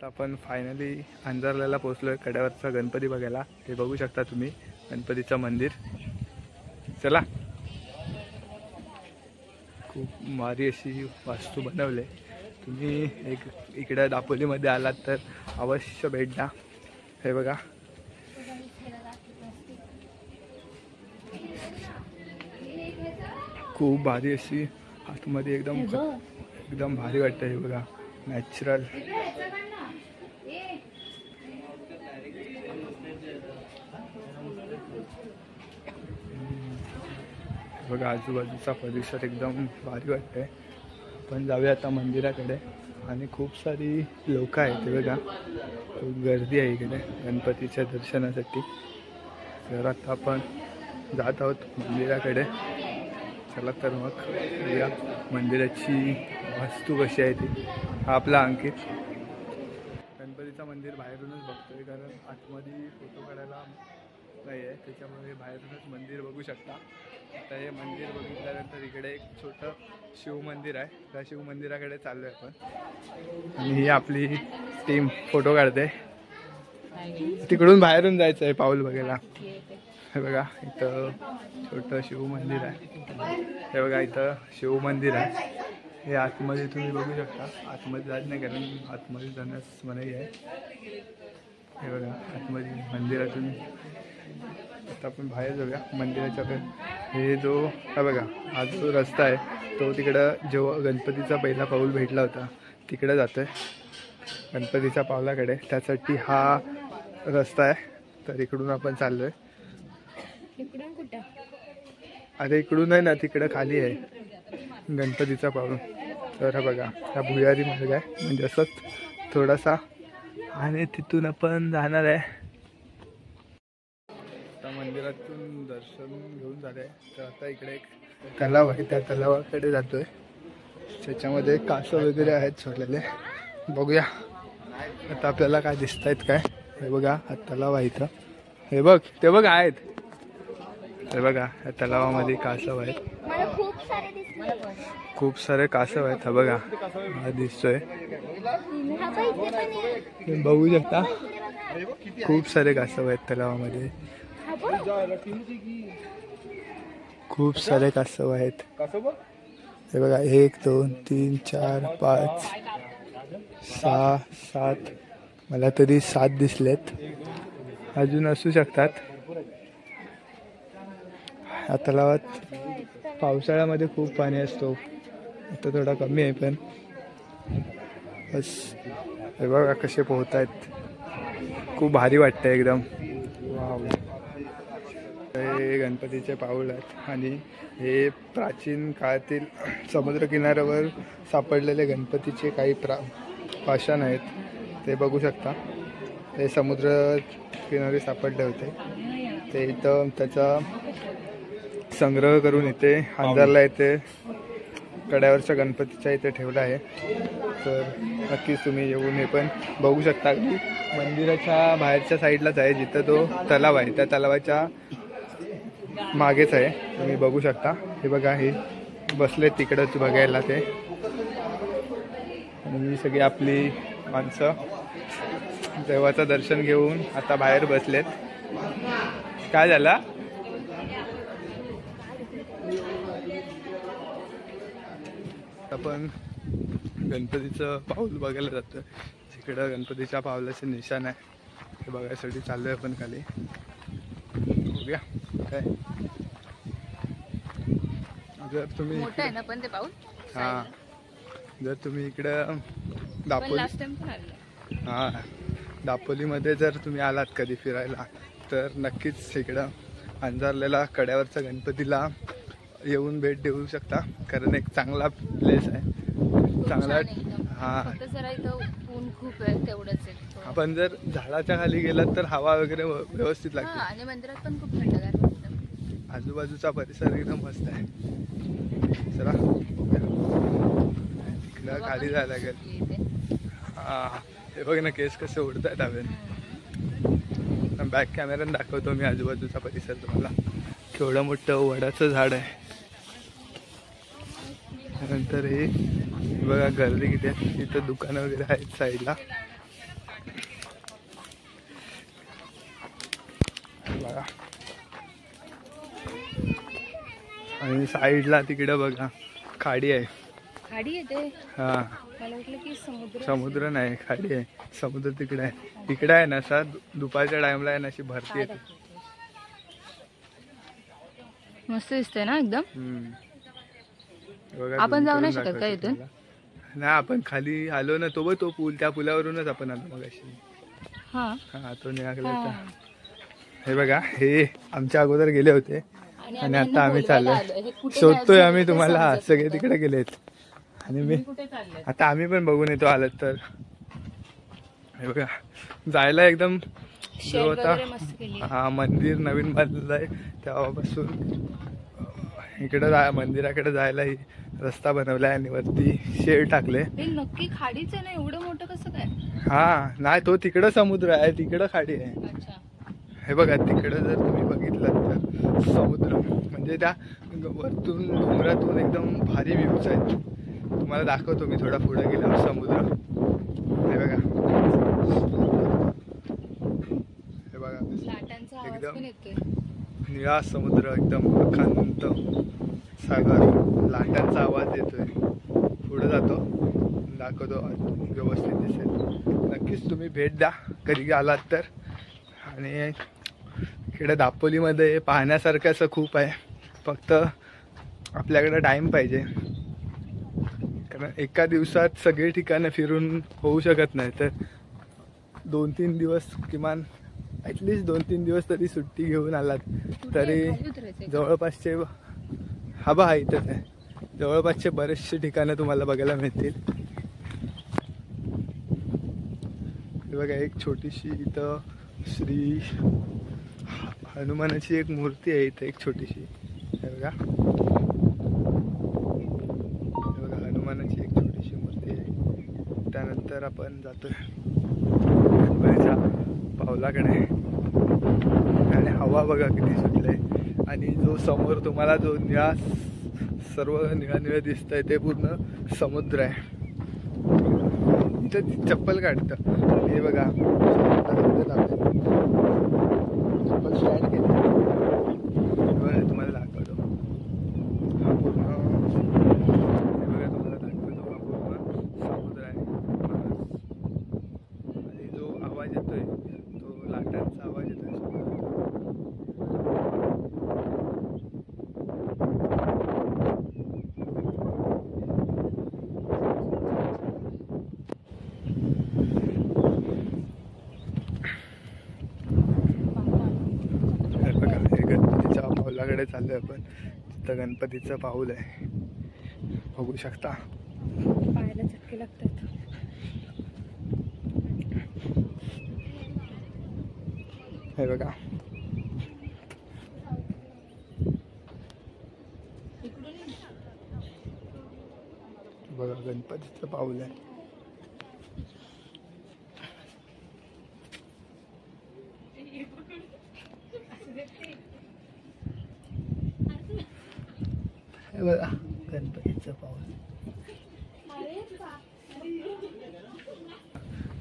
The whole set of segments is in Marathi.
आपण फायनली अंजरल्याला पोहोचलोय कड्यावरचा गणपती बघायला। हे बघू शकता तुम्ही गणपतीचं मंदिर। चला, खूप भारी अशी वास्तू बनवले। तुम्ही इकडे दापोलीमध्ये आलात तर अवश्य भेट द्या। हे बघा, खूप भारी अशी आतमध्ये एकदम भारी वाटतं। हे बघा, नॅचरल बघा, आजूबाजूचा परिसर एकदम भारी वाटतंय। आपण जाऊया आता मंदिराकडे आणि खूप सारी लोक आहेत। ते बघा, खूप गर्दी आहे इकडे गणपतीच्या दर्शनासाठी। तर आता आपण जात आहोत मंदिराकडे। चला तर मग बघूया मंदिराची वास्तू कशी आहे ती। हा आपला अंकित गणपतीचं मंदिर बाहेरूनच बघतोय, कारण आतमध्ये फोटो काढायला नाही आहे, त्याच्यामुळे बाहेरूनच मंदिर बघू शकता। आता हे मंदिर बघितल्यानंतर इकडे एक छोटं शिव मंदिर आहे, त्या शिव मंदिराकडे चाललो आहे आपण। आणि ही आपली टीम फोटो काढते। तिकडून बाहेरून जायचं आहे पाऊल बघायला। हे बघा, इथं छोटं शिव मंदिर आहे। हे बघा, इथं शिव मंदिर आहे। हे आतमध्ये तुम्ही बघू शकता। आतमध्ये जात नाही, कारण आतमध्ये जाण्यास मनाई आहे। हे बघा, आतमध्ये मंदिरातून आता आपण बाहेर जाऊया मंदिराच्या। हे हा बघा, हा जो रस्ता आहे तो तिकडं जेव्हा गणपतीचा पहिला पाऊल भेटला होता तिकडे जातोय गणपतीच्या पावलाकडे, त्यासाठी हा रस्ता आहे। तर इकडून आपण चाललोय। इकडून कुठं? अरे इकडून आहे ना, तिकडं खाली आहे गणपतीचा पाऊल। तर हा बघा, हा भुयारी मार्ग आहे, म्हणजे असंच थोडासा, आणि तिथून आपण जाणार आहे। आता मंदिरातून दर्शन घेऊन झालंय, तर आता इकडे एक तलाव आहे, त्या तलावाकडे जातोय। त्याच्यामध्ये कासव वगैरे आहेत सोडलेले, बघूया आता आपल्याला काय दिसत आहेत काय। हे बघा, हा तलाव आहे इथं। हे बघ, ते बघ आहेत। हे बघा, या तलावामध्ये कासव आहेत, खूप सारे कासव आहेत। हा बघा, हा दिसतोय, बघू शकता, खूप सारे कासव आहेत तलावामध्ये। खूप सारे कासव आहेत। हे बघा, 1 2 3 4 5 6 7, मला तरी 7 दिसलेत, अजून असू शकतात। या तलावात पावसाळ्यामध्ये खूप पाणी असतो, आता थोडा कमी आहे, पण बस हे बघा कसे पोहत आहेत, खूप भारी वाटतं एकदम। वाव, हे गणपतीचे पाऊल आहेत, आणि हे प्राचीन काळातील समुद्रकिनाऱ्यावर सापडलेले गणपतीचे काही पाषाण आहेत, ते बघू शकता। ते समुद्र किनारी सापडले होते, ते इथं त्याचा संग्रह करून इथे अंजरला इथे कड्यावरच्या गणपतीच्या इथे ठेवला आहे। तर नक्कीच तुम्ही येऊन हे पण बघू शकता की मंदिराच्या बाहेरच्या साईडलाच आहे, जिथं तो तलाव आहे त्या तलावाच्या मागेच आहे, तुम्ही बघू शकता। हे बघा, हे बसले तिकडंच बघायला ते, आणि सगळी आपली माणसं देवाचं दर्शन घेऊन आता बाहेर बसलेत। काय झालं? आपण गणपतीचं पाऊल बघायला जातोय, तिकडं गणपतीच्या पावलाचे निशाण आहे, ते बघायसाठी चाललोय आपण खाली। बघूया काय, जर तुम्ही मोठं आहे ना पण ते पाऊल। हां, जर तुम्ही इकडं दापोलीमध्ये जर तुम्ही आलात कधी फिरायला, तर नक्कीच इकडं अंजरल्याला कड्यावरच्या गणपतीला येऊन भेट देऊ शकता, कारण एक चांगला प्लेस आहे, चांगला। हां, जरा इथं ऊन खूप आहे, तेवढंच आहे। आपण जर झाडाच्या खाली गेलात तर हवा वगैरे व्यवस्थित लागते, आणि मंदिरात पण खूप थंडगार वाटतं। आजूबाजूचा परिसर एकदम मस्त आहे। चला इकडं खाली जायला लागेल। हां, हे बघ ना, केस कसे उडत आहेत हवेत। बॅक कॅमेऱ्याने दाखवतो मी आजूबाजूचा परिसर तुम्हाला। केवढं मोठं वडाचं झाड आहे। नंतर हे बघा, गर्दी किती आहे, इथं दुकानं वगैरे आहेत साईडला। आणि साईडला तिकडे बघा खाडी आहे. खाडी येते. हा मला वाटलं की समुद्र. समुद्र नाही, खाडी आहे. समुद्र तिकडे आहे. इकडे आहे ना असा दुपारच्या टाइमला आहे ना अशी भरती येते. मस्त दिसतंय ना एकदम. बघा, आपण जाऊ नाही करून शकत का दाखवतो इथून? तुम्हाला. नाही, आपण खाली आलो ना तो पूल, त्या पुलावरूनच आपण आलो मग अशी. हा हा तो निघाला होता. हे बघा, हे आमच्या अगोदर गेले होते आणि आता आम्ही चाललोय. शोधतोय आम्ही तुम्हाला. सगळे तिकडे गेलेत आणि मी आता आम्ही पण बघून येतो आलं तर. हे बघा, जायला एकदम जो होता हा मंदिर नवीन बांधलंय तेव्हापासून इकडे मंदिराकडे जायलाही रस्ता बनवलाय आणि वरती शेड टाकले. नक्की खाडीच आहे ना, एवढं मोठं कसं काय? हा नाही, तो तिकडं समुद्र आहे, तिकडं खाडी आहे. हे बघा, तिकडं जर तुम्ही बघितलं तर समुद्र म्हणजे त्या वरतून डोंगरातून एकदम भारी व्ह्यूज आहेत. तुम्हाला दाखवतो मी थोडा पुढे गेल्यावर समुद्र. हे बघा, हे बघा एकदम निळा समुद्र, एकदम अखंड सागर, लाटांचा आवाज येतोय. पुढे जातो, दाखवतो, व्यवस्थित दिसेल. नक्कीच तुम्ही भेट द्या कधी आलात तर. आणि इकडे दापोलीमध्ये पाहण्यासारखं असं खूप आहे, फक्त आपल्याकडे टाईम पाहिजे. कारण एका दिवसात सगळी ठिकाणं फिरून होऊ शकत नाही. तर 2-3 दिवस किमान, ॲटलिस्ट 2-3 दिवस तरी सुट्टी घेऊन आलात तरी जवळपासचे हा इथंच आहे, जवळपासचे बरेचसे ठिकाणं तुम्हाला बघायला मिळतील. हे बघा, एक छोटीशी इथं श्री हनुमानाची एक मूर्ती आहे इथं, एक छोटीशी. हे बघा, हनुमानाची एक छोटीशी मूर्ती आहे. त्यानंतर आपण जातोय गणपतीच्या पावलाकडे आणि हवा बघा किती सुटले. आणि जो समोर तुम्हाला जो निळा, सर्व निळा दिसतंय ते पूर्ण समुद्र आहे. इथं चप्पल काढतं. हे बघा, चप्पल स्टँड केलं. तुम्हाला दाखवतो हा पूर्ण, हे बघा तुम्हाला दाखवतो हा पूर्ण समुद्र आहे. आणि जो आवाज येतोय तो लाटांचा आवाज येतोय समुद्रात. पावलाकडे चाललोय आपण. तिथं गणपतीचं पाऊल आहे, बघू शकता. पायाला चटके लागतात. हे बघा, बघा गणपतीचं पाऊल आहे. हे बघा गणपतीचं पाऊल.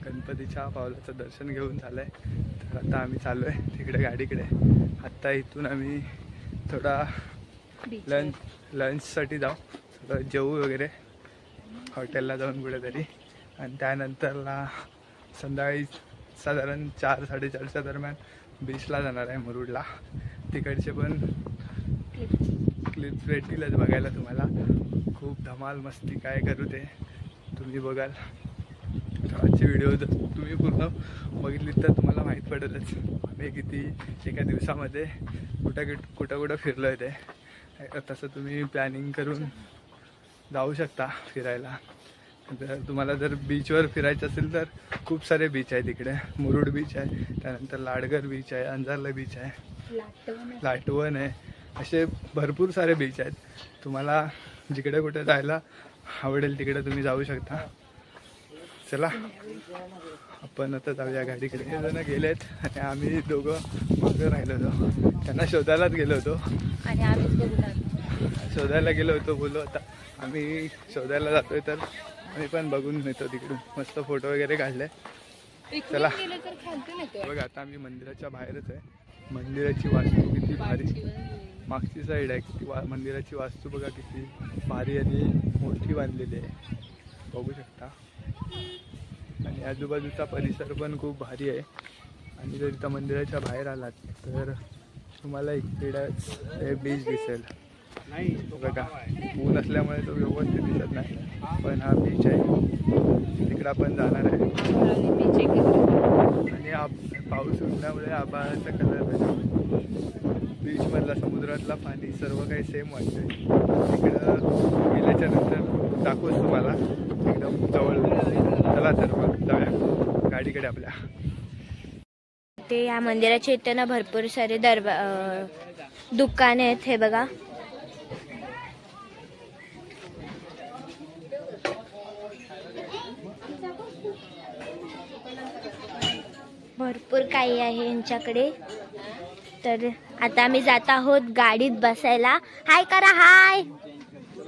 गणपतीच्या पावलाचं दर्शन घेऊन झालंय. तर आता आम्ही चाललोय तिकडे गाडीकडे. आत्ता इथून आम्ही थोडा लंचसाठी जाऊ, थोडं जेवू वगैरे हॉटेलला जाऊन कुठेतरी. आणि त्यानंतरला संध्याकाळी साधारण 4-4:30च्या दरम्यान बीचला जाणार आहे मुरुडला. तिकडचे पण क्लिप्स भेटतीलच बघायला तुम्हाला. खूप धमाल मस्ती काय करू ते तुम्ही बघाल. आजची व्हिडिओ जर तुम्ही पूर्ण बघितली तर तुम्हाला माहीत पडेलच आम्ही किती एका दिवसामध्ये कुठं फिरलो आहे ते. तसं तुम्ही प्लॅनिंग करून जाऊ शकता फिरायला. तुम्हाला जर बीचवर फिरायचं असेल तर खूप सारे बीच आहे तिकडे. मुरुड बीच आहे, त्यानंतर लाडगर बीच आहे, अंजारला बीच आहे, लाटवण आहे, असे भरपूर सारे बीच आहेत. तुम्हाला जिकडे कुठे जायला आवडेल तिकडे तुम्ही जाऊ शकता. चला आपण आता जाऊया गाडीकडे. हे जण गेलेत आणि आम्ही दोघं मागं राहिलो होतो. त्यांना शोधायलाच गेलो होतो आणि आम्हीच शोधायला गेलो होतो. बोललो आता आम्ही शोधायला जातोय तर आम्ही पण बघून येतो तिकडून. मस्त फोटो वगैरे काढले. चला बघा, आता आम्ही मंदिराच्या बाहेरच आहे. मंदिराची वास्तू किती भारी. मागची साईड आहे किती मंदिराची वास्तू बघा किती भारी आणि मोठी बांधलेली आहे, बघू शकता. आणि आजूबाजूचा परिसर पण खूप भारी आहे. आणि जर इथं मंदिराच्या बाहेर आलात तर तुम्हाला इकडेच हे बीच दिसेल. नाही बघा ऊन असल्यामुळे तो व्यवस्थित दिसत नाही, पण हा बीच आहे, तिकडं आपण जाणार आहे. आणि पाऊस उडल्यामुळे आभाळाचा कलर बीचमधला समुद्रातला पाणी सर्व काही सेम वाटतंय. तिकडं गेल्याच्या नंतर दाखवूच तुम्हाला एकदम जवळ. चला तर मग जाऊया गाडीकडे आपल्या. ते या मंदिराच्या इथे ना भरपूर सारे दुकाने आहेत. हे बघा भरपूर काही आहे यांच्याकडे. तर आता आम्ही जात आहोत गाडीत बसायला. हाय करा, हाय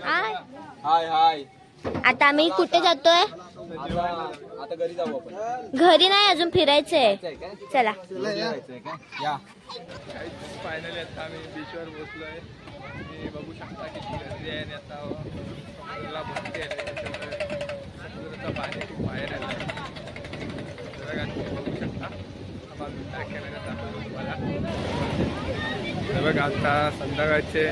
हाय हाय हाय. आता आम्ही कुठे जातोय? आता घरी जाऊ आपण. घरी नाही, अजून फिरायचंय. चला. या फायनली आता आम्ही बीचवर बसलोय. तुम्ही बघू शकता किती गर्दी आहे. आणि आता समुद्राला भरती आहे, त्याच्यामुळे समुद्राचं पाणी खूप बाहेर आलं आहे. बघू शकता कॅमेरा दाखवतो तुम्हाला. बघा आता संध्याकाळचे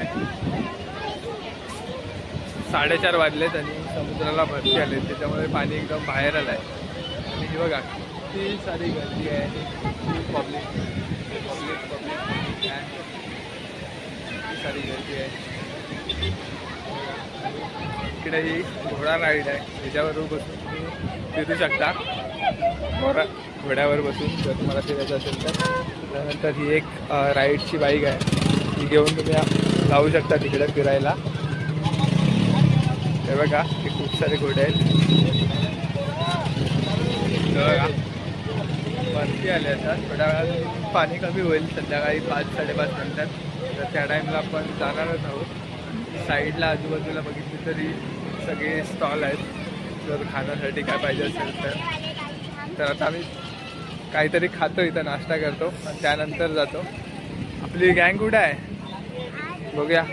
4:30 वाजलेत आणि समुद्राला भरती आले, त्याच्यामुळे पाणी एकदम बाहेर आलं आहे. आणि हे बघा किती सारी गर्दी आहे, किती पब्लिक आहे, किती सारी गर्दी आहे. इकडे ही घोडा राईड आहे, त्याच्यावर बसून तुम्ही फिरू शकता. घोड्यावर बसून जर तुम्हाला फिरायचं असेल तर. त्यानंतर ही एक राईडची बाईक आहे, ती घेऊन तुम्ही जाऊ शकता तिकडे फिरायला. हे बघा हे खूप सारे घोडे आहेत. बघा वरती आले असतात. थोड्या वेळात पाणी कमी होईल संध्याकाळी 5-5:30 नंतर, तर त्या टाईमला आपण जाणारच आहोत. साईडला आजूबाजूला बघितली तरी सगळे स्टॉल आहेत जर खाण्यासाठी काय पाहिजे असेल तर. आता आम्ही काहीतरी खातो, इथं नाश्ता करतो आणि त्यानंतर जातो. आपली गँग कुठं आहे बघूया.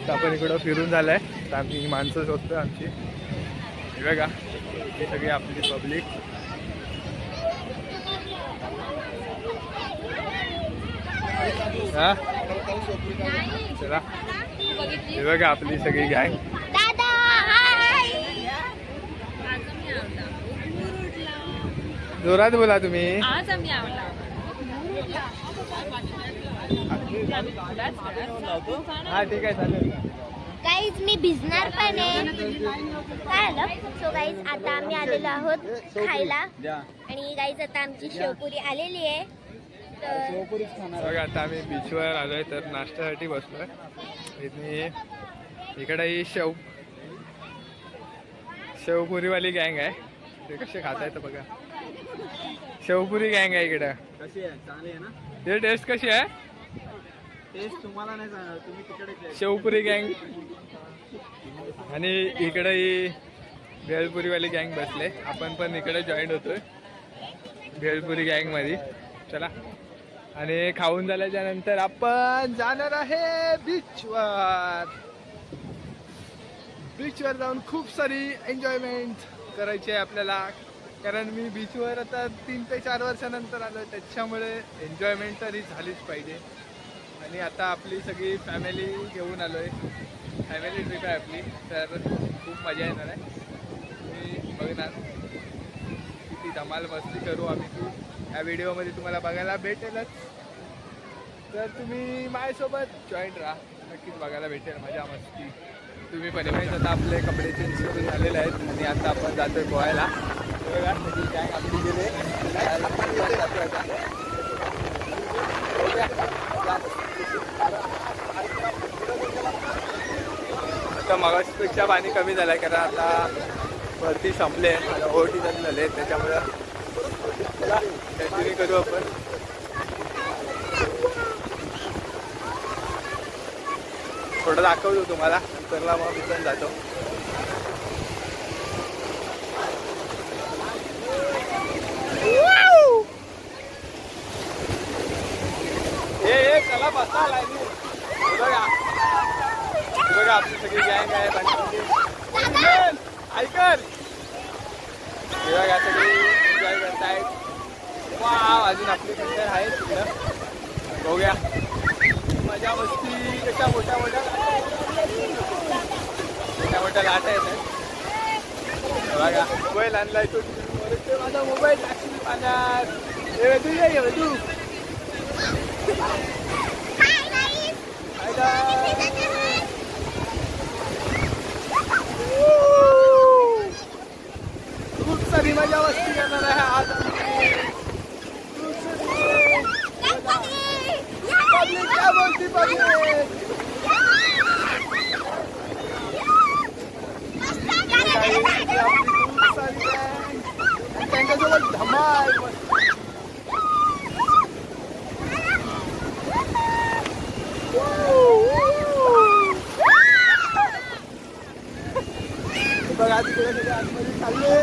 तर आपण इकडं फिरून झालं आहे, तर आम्ही माणसं शोधतो आमची. हे बघा ही सगळी आपली पब्लिक. हा चला, हे बघा आपली सगळी गँग. जोरात बोला तुम्ही. आज आम्ही हा ठीक आहे चालेल. गाईज मी भिजणार पण आहे. काय आलं? सो गाईज आता आम्ही आलेलो आहोत खायला. आणि गाईज आता आमची शेवपुरी आलेली आहे. बघा आता आम्ही बीचवर आलोय, तर नाश्त्यासाठी बसलोय. इकडे ही शेवपुरीवाली गँग आहे, ते कसे खाता येतं बघा. शेवपुरी गँग आहे इकडं. कशी आहे? चांगली आहे ना? ते टेस्ट कशी आहे? टेस्ट तुम्हाला नाही सांगणार, तुम्ही तिकडे. शेवपुरी गँग आणि इकडे ही भेळपुरीवाली गँग बसले. आपण पण इकडे जॉईन होतोय भेळपुरी गँग मध्ये. चला, आणि खाऊन झाल्याच्या नंतर आपण जाणार आहे बीचवर. बीचवर जाऊन खूप सारी एन्जॉयमेंट करायची आहे आपल्याला, कारण मी बीचवर आता 3 ते 4 वर्षानंतर आलो, त्याच्यामुळे एन्जॉयमेंट तरी झालीच पाहिजे. आणि आता आपली सगळी फॅमिली घेऊन आलो आहे, फॅमिली ट्रिप आहे आपली, तर खूप मजा येणार आहे. तुम्ही बघणार किती धमाल मस्ती करू आम्ही, ती या व्हिडिओमध्ये तुम्हाला बघायला भेटेलच. तर तुम्ही माझ्यासोबत जॉईन राहा, नक्कीच बघायला भेटेल मजा मस्ती. तुम्ही पण आता आपले कपडे चेंज करून झालेले आहेत आणि आता आपण जातोय पोहायला. आपली गेले आता मगाचपेक्षा पाणी कमी झालं आहे, कारण आता भरती संपले, ओटी झाले, त्याच्यामुळे कंटिन्यू करू आपण. थोडं दाखवतो तुम्हाला, नंतरला मग मी पण जातो. चला बसा बघा आहे ऐकर सगळी एन्जॉय करतायत. वाव अजून आपली कंटेंट आहे तिकडं बघूया. मजा मस्ती कशा मोठ्या मोठ्या लाटा येतात बघा. मोबाईल आणलाय तो माझा मोबाईल टाकली पाण्यात. तू खूप सारी मजा मस्ती करणार आहे आज. क्या बोलती त्यांच्यासोबत धमाल. बघा तिकडे आतमध्ये चालले.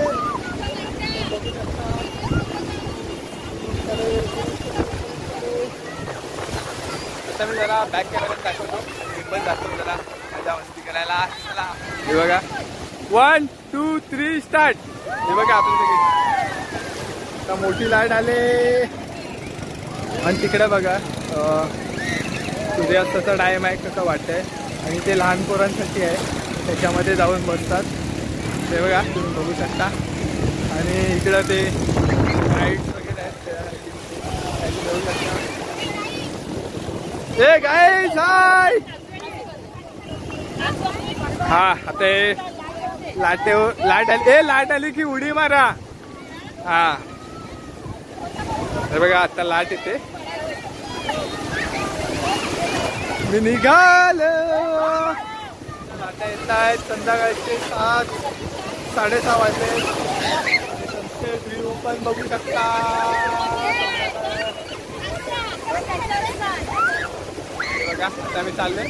आता मी जरा बॅक कॅमेऱ्यात दाखवतो. मी पण जातो जरा मजा मस्ती करायला. चला हे बघा 1 2 3 स्टार्ट. हे बघा आपल्या सगळी आता मोठी लाईट आले. आणि तिकडे बघा सूर्यास्ताचा टाईम आहे कसं वाटतंय. आणि ते लहान पोरांसाठी आहे त्याच्यामध्ये जाऊन बसतात ते बघा तुम्ही बघू शकता. आणि इकडं ते राईड्स वगैरे आहेत त्यासाठी बघू शकता. ए गाईज हाय. हा आता लाट आली. लाट आली की उडी मारा. हा हे बघा आता लाट येते. मी निघालो. आता येत आहेत संध्याकाळचे 7-6:30 वाजले. सनसेट व्ह्यू पण बघू शकता. बघा आता मी चाललोय.